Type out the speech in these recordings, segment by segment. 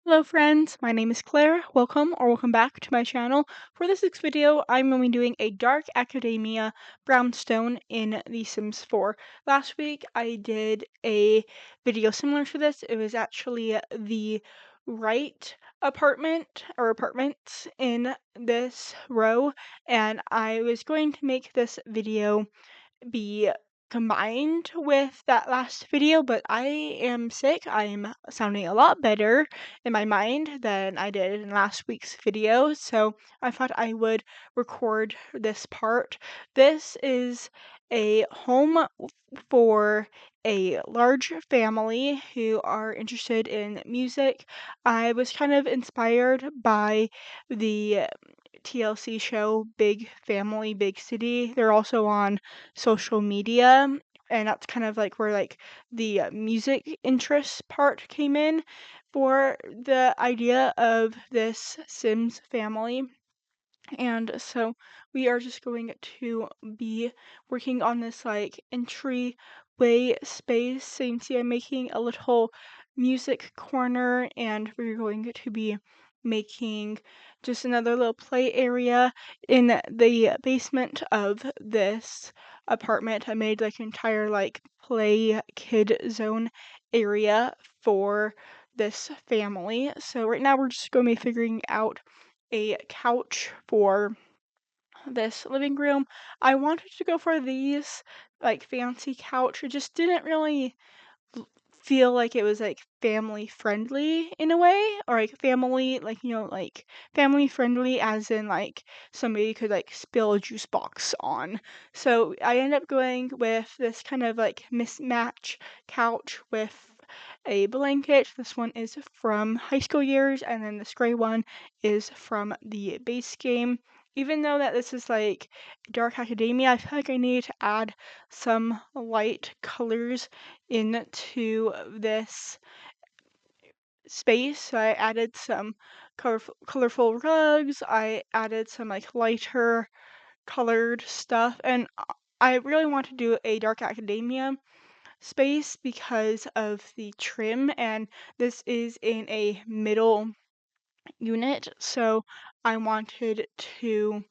Hello friends, my name is Claire. Welcome back to my channel. For this week's video, I'm going to be doing a Dark Academia brownstone in The Sims 4. Last week I did a video similar to this. It was actually the right apartment or apartments in this row, and I was going to make this video be combined with that last video, but I am sick. I am sounding a lot better in my mind than I did in last week's video, so I thought I would record this part. This is a home for a large family who are interested in music. I was kind of inspired by the TLC show Big Family, Big City. They're also on social media, and that's kind of like where like the music interest part came in for the idea of this Sims family. And so we are just going to be working on this like entryway space. So you can see I'm making a little music corner, and we're going to be making just another little play area in the basement of this apartment. I made like an entire like play kid zone area for this family. So right now we're just going to be figuring out a couch for this living room. I wanted to go for these like fancy couch. It just didn't really feel like it was like family friendly in a way, or like family like like family friendly as in like somebody could like spill a juice box on. So I ended up going with this kind of like mismatch couch with a blanket. This one is from high school years, and then this gray one is from the base game. Even though that this is like dark academia, I feel like I need to add some light colors into this space. So I added some colorful rugs. I added some like lighter colored stuff, and I really want to do a dark academia space because of the trim, and this is in a middle unit, so I wanted to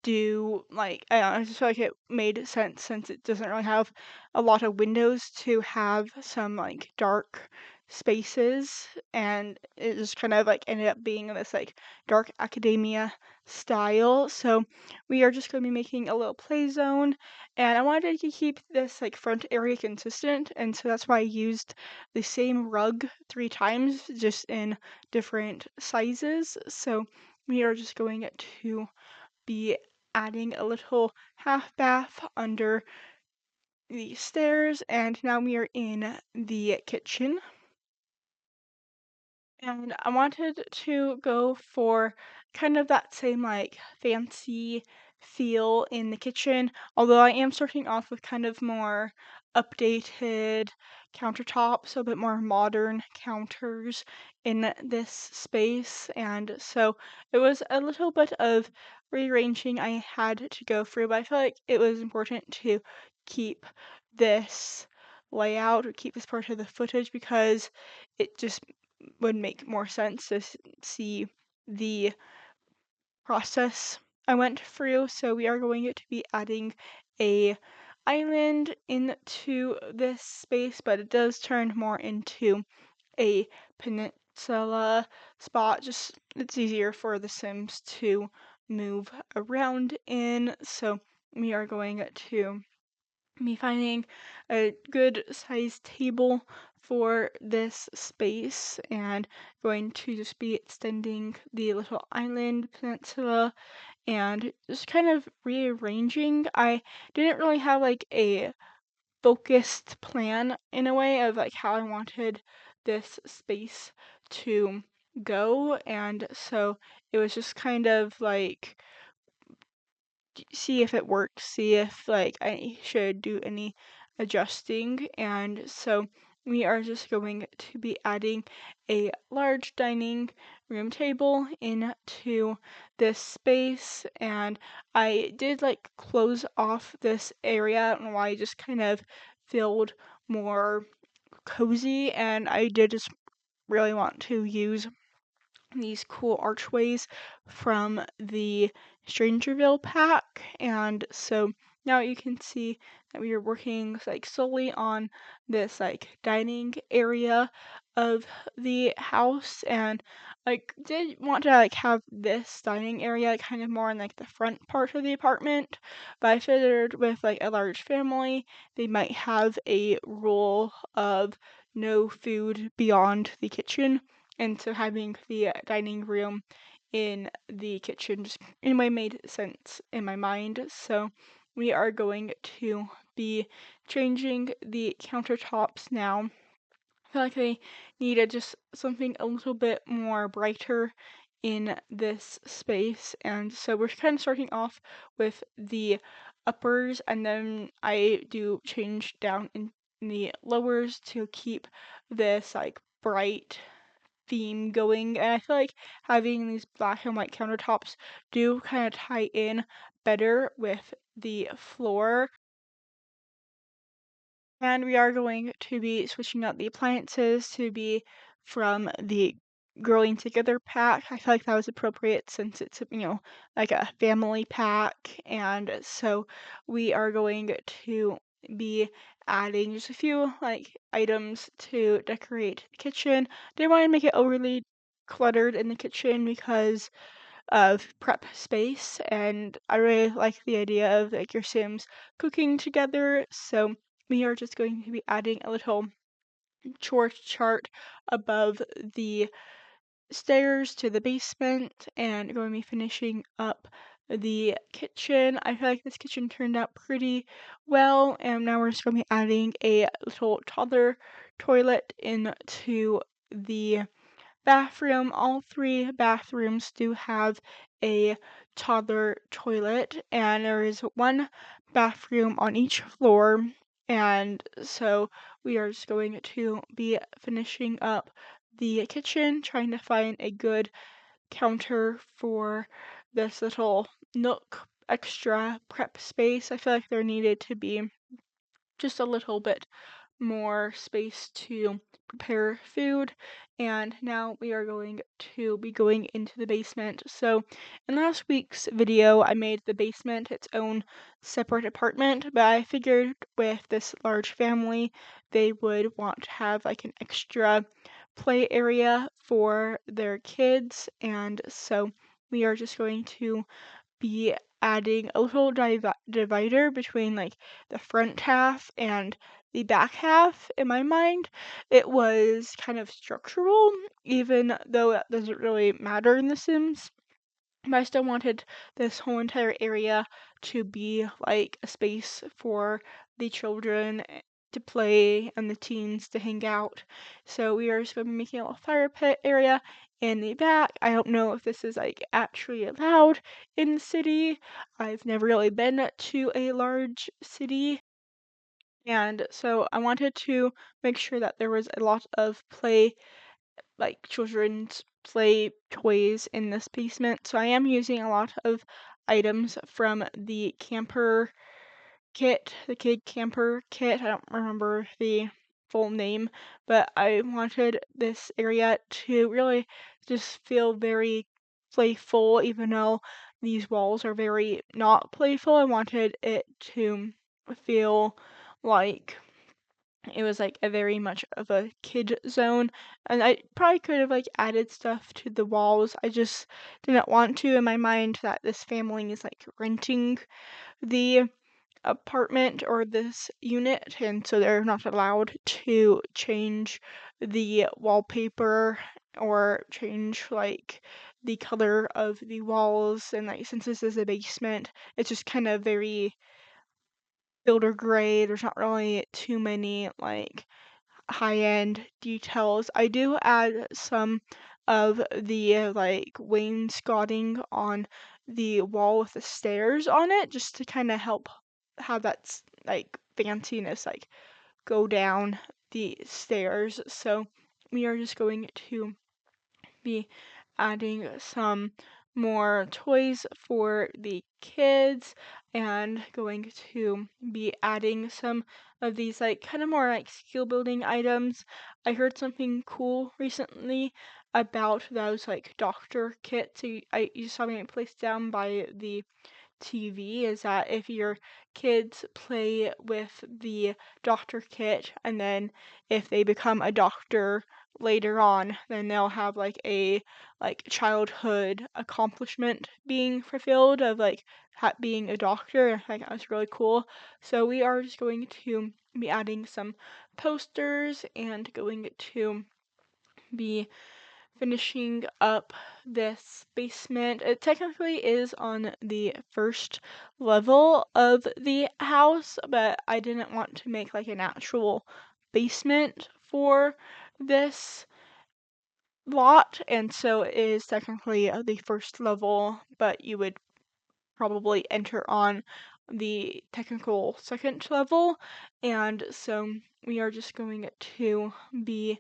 do like I just feel like it made sense since it doesn't really have a lot of windows to have some like dark spaces, and it just kind of like ended up being this like dark academia style. So we are just going to be making a little play zone, and I wanted to keep this like front area consistent, and so that's why I used the same rug 3 times just in different sizes. So we are just going to be adding a little half bath under the stairs, and now we are in the kitchen. And I wanted to go for kind of that same like fancy feel in the kitchen, although I am starting off with kind of more updated countertops, so a bit more modern counters in this space. And so it was a little bit of rearranging I had to go through, but I feel like it was important to keep this layout or keep this part of the footage because it just would make more sense to see the process I went through. So we are going to be adding a island into this space, but it does turn more into a peninsula spot. Just it's easier for the Sims to move around in. So we are going to me finding a good sized table for this space and going to just be extending the little island peninsula and just kind of rearranging. I didn't really have like a focused plan in a way of like how I wanted this space to go, and so it was just kind of like see if it works, see if like I should do any adjusting. And so we are just going to be adding a large dining room table into this space, and I did like close off this area and why I just kind of filled more cozy, and I did just really want to use these cool archways from the Strangerville pack, and so now you can see that we are working like solely on this like dining area of the house, and like did want to like have this dining area kind of more in like the front part of the apartment, but I figured with like a large family they might have a rule of no food beyond the kitchen, and so having the dining room in the kitchen just anyway made sense in my mind. So we are going to be changing the countertops now. I feel like they needed just something a little bit more brighter in this space, and so we're kind of starting off with the uppers, and then I do change down in the lowers to keep this like bright theme going, and I feel like having these black and white countertops do kind of tie in better with the floor. And we are going to be switching out the appliances to be from the Growing Together pack. I feel like that was appropriate since it's, like a family pack. And so we are going to be adding just a few like items to decorate the kitchen. Didn't want to make it overly cluttered in the kitchen because of prep space, and I really like the idea of like your Sims cooking together. So we are just going to be adding a little chore chart above the stairs to the basement, and going to be finishing up the kitchen. I feel like this kitchen turned out pretty well, and now we're just going to be adding a little toddler toilet into the bathroom. All three bathrooms do have a toddler toilet, and there is one bathroom on each floor. And so we are just going to be finishing up the kitchen, trying to find a good counter for this little nook extra prep space. I feel like there needed to be just a little bit more space to prepare food. And now we are going to be going into the basement. So in last week's video I made the basement its own separate apartment, but I figured with this large family they would want to have like an extra play area for their kids, and so we are just going to be adding a little divider between like the front half and the back half. In my mind, it was kind of structural, even though that doesn't really matter in The Sims. But I still wanted this whole entire area to be like a space for the children to play and the teens to hang out. So we are just going to be making a little fire pit area in the back. I don't know if this is like actually allowed in the city. I've never really been to a large city, and so I wanted to make sure that there was a lot of play, like children's play toys in this basement. So I am using a lot of items from the camper kit, the kid camper kit. I don't remember the full name, but I wanted this area to really just feel very playful, even though these walls are very not playful. I wanted it to feel like it was like a very much of a kid zone, and I probably could have like added stuff to the walls. I just didn't want to in my mind that this family is like renting the apartment or this unit, and so they're not allowed to change the wallpaper or change like the color of the walls. And like since this is a basement, it's just kind of very builder grade. There's not really too many like high-end details. I do add some of the like wainscoting on the wall with the stairs on it, just to kind of help have that like fanciness like go down the stairs. So we are just going to be adding some more toys for the kids, and going to be adding some of these like kind of more like skill building items. I heard something cool recently about those like doctor kits you saw me placed down by the TV, is that if your kids play with the doctor kit and then if they become a doctor later on, then they'll have like a childhood accomplishment being fulfilled of like being a doctor. I think that was really cool. So we are just going to be adding some posters and going to be finishing up this basement. It technically is on the first level of the house, but I didn't want to make like an actual basement for this lot, and so it is technically the first level, but you would probably enter on the technical second level, and so we are just going to be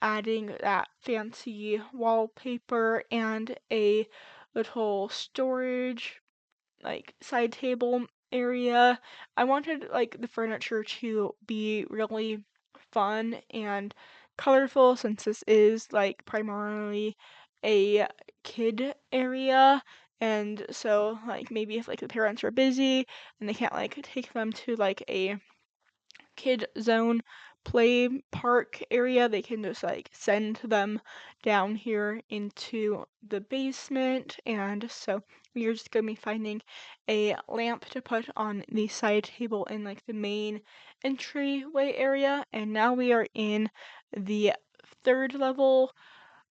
adding that fancy wallpaper and a little storage like side table area. I wanted like the furniture to be really fun and colorful since this is like primarily a kid area, and so like maybe if like the parents are busy and they can't like take them to like a kid zone play park area, they can just like send them down here into the basement. And so we're just gonna be finding a lamp to put on the side table in like the main entryway area. And now we are in the third level,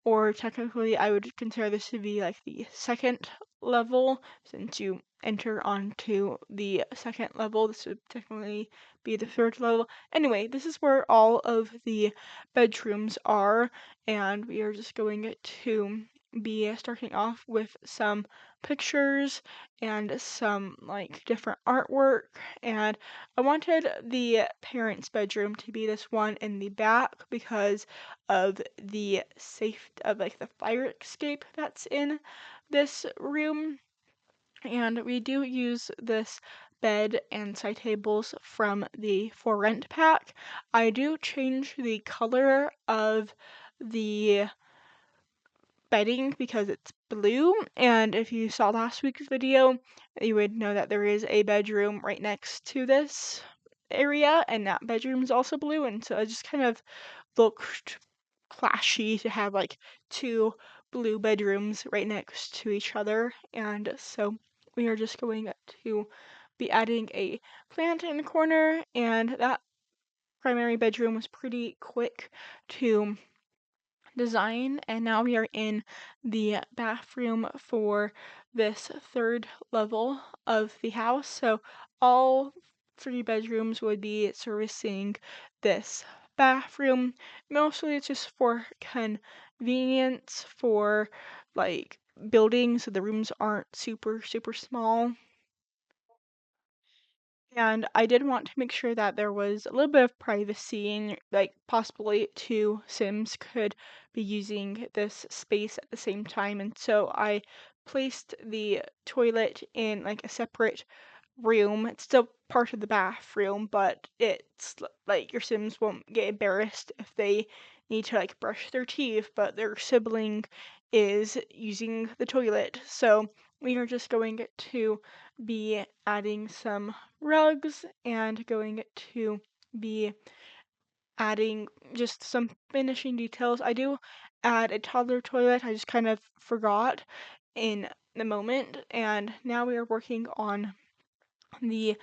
or technically I would consider this to be like the second level, since you enter onto the second level. This would technically be the third level. Anyway, this is where all of the bedrooms are, and we are just going to be starting off with some pictures and some like different artwork. And I wanted the parents' bedroom to be this one in the back because of the like the fire escape that's in this room. And we do use this bed and side tables from the For Rent pack. I do change the color of the bedding because it's blue, and if you saw last week's video, you would know that there is a bedroom right next to this area, and that bedroom is also blue, and so it just kind of looked clashy to have like two blue bedrooms right next to each other. And so we are just going to be adding a plant in the corner, and that primary bedroom was pretty quick to design. And now we are in the bathroom for this third level of the house. So all three bedrooms would be servicing this bathroom. Mostly it's just for convenience for like building so the rooms aren't super small. And I did want to make sure that there was a little bit of privacy and like possibly two Sims could be using this space at the same time. And so I placed the toilet in like a separate room. It's still part of the bathroom, but it's like your Sims won't get embarrassed if they need to like brush their teeth, but their sibling is using the toilet. So we are just going to be adding some rugs and going to be adding just some finishing details. I do add a toddler toilet. I just kind of forgot in the moment, and now we are working on the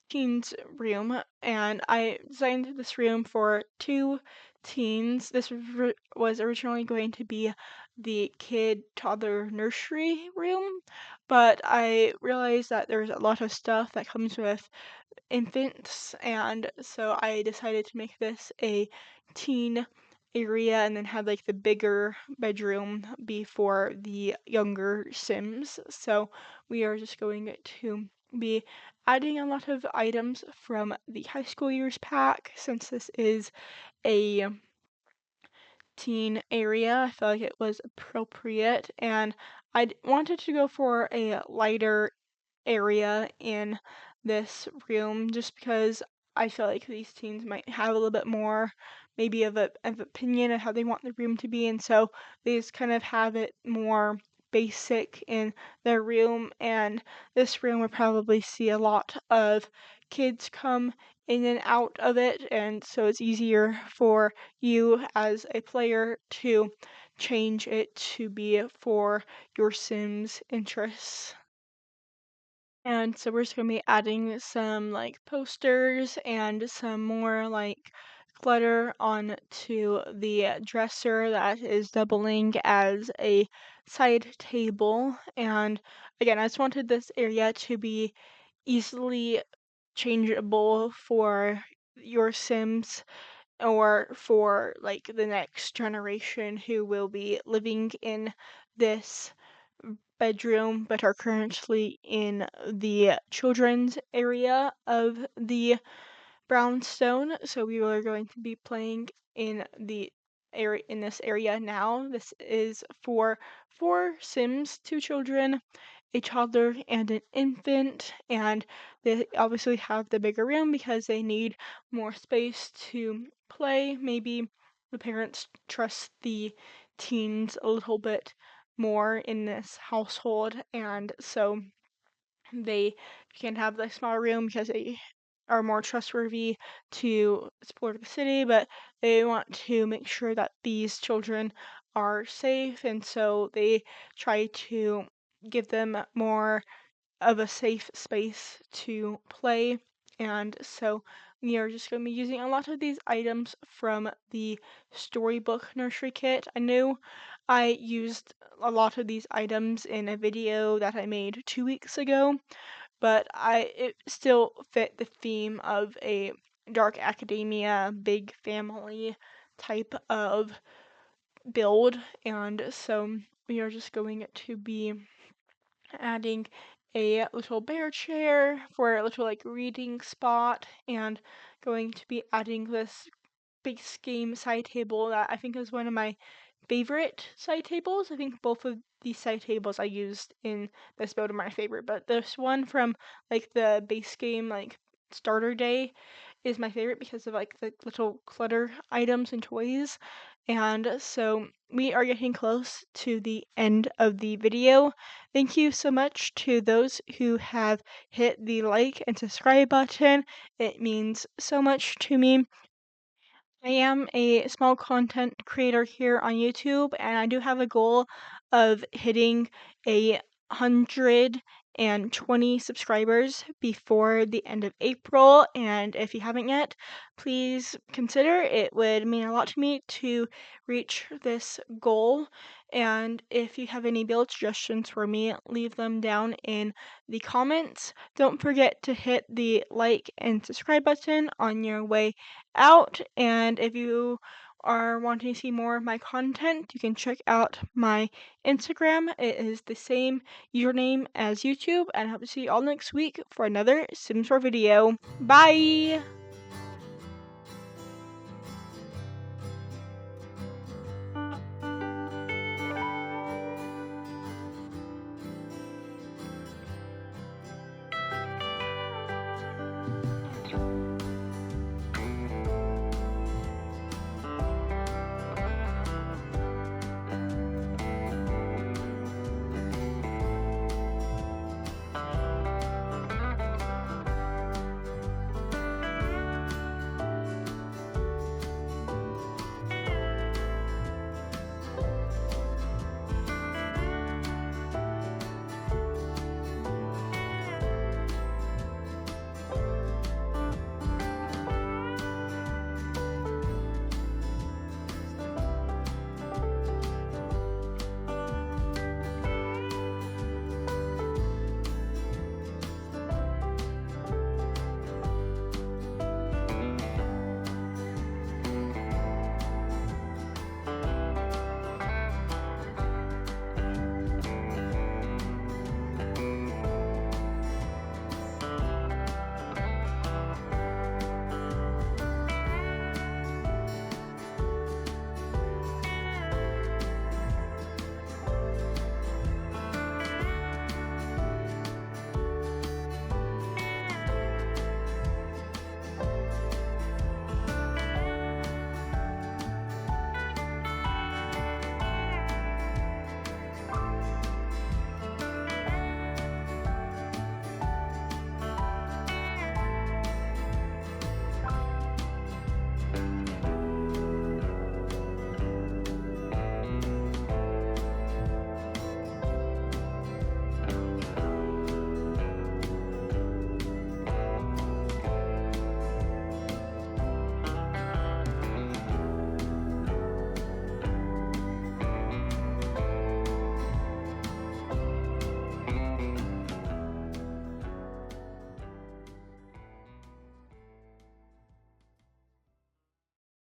teens room, and I designed this room for two teens. This was originally going to be the kid toddler nursery room, but I realized that there's a lot of stuff that comes with infants, and so I decided to make this a teen area and then have like the bigger bedroom be for the younger Sims. So we are just going to be adding a lot of items from the high school years pack since this is a teen area. I felt like it was appropriate, and I wanted to go for a lighter area in this room just because I feel like these teens might have a little bit more maybe of opinion of how they want the room to be, and so they just kind of have it more basic in their room. And this room would probably see a lot of kids come in and out of it, and so it's easier for you as a player to change it to be for your Sims interests. And so we're just gonna be adding some like posters and some more like clutter onto the dresser that is doubling as a side table. And again, I just wanted this area to be easily changeable for your Sims or for like the next generation who will be living in this bedroom but are currently in the children's area of the brownstone. So we are going to be playing in the area in this area now. This is for four Sims, two children, a toddler, and an infant, and they obviously have the bigger room because they need more space to play. Maybe the parents trust the teens a little bit more in this household, and so they can have the small room because they are more trustworthy to explore the city, but they want to make sure that these children are safe, and so they try to give them more of a safe space to play. And so we are just going to be using a lot of these items from the storybook nursery kit. I knew I used a lot of these items in a video that I made 2 weeks ago, but it still fit the theme of a dark academia, big family type of build. And so we are just going to be adding a little bear chair for a little like reading spot, and going to be adding this base game side table that I think is one of my favorite side tables. I think both of these side tables I used in this build are my favorite, but this one from like the base game like starter day is my favorite because of like the little clutter items and toys. And so we are getting close to the end of the video. Thank you so much to those who have hit the like and subscribe button. It means so much to me. I am a small content creator here on YouTube, and I do have a goal of hitting 120 subscribers before the end of April. And if you haven't yet, please consider. It would mean a lot to me to reach this goal. And if you have any build suggestions for me, leave them down in the comments. Don't forget to hit the like and subscribe button on your way out. And if you are wanting to see more of my content, you can check out my Instagram. It is the same username as YouTube, and I hope to see you all next week for another Sims 4 video. Bye!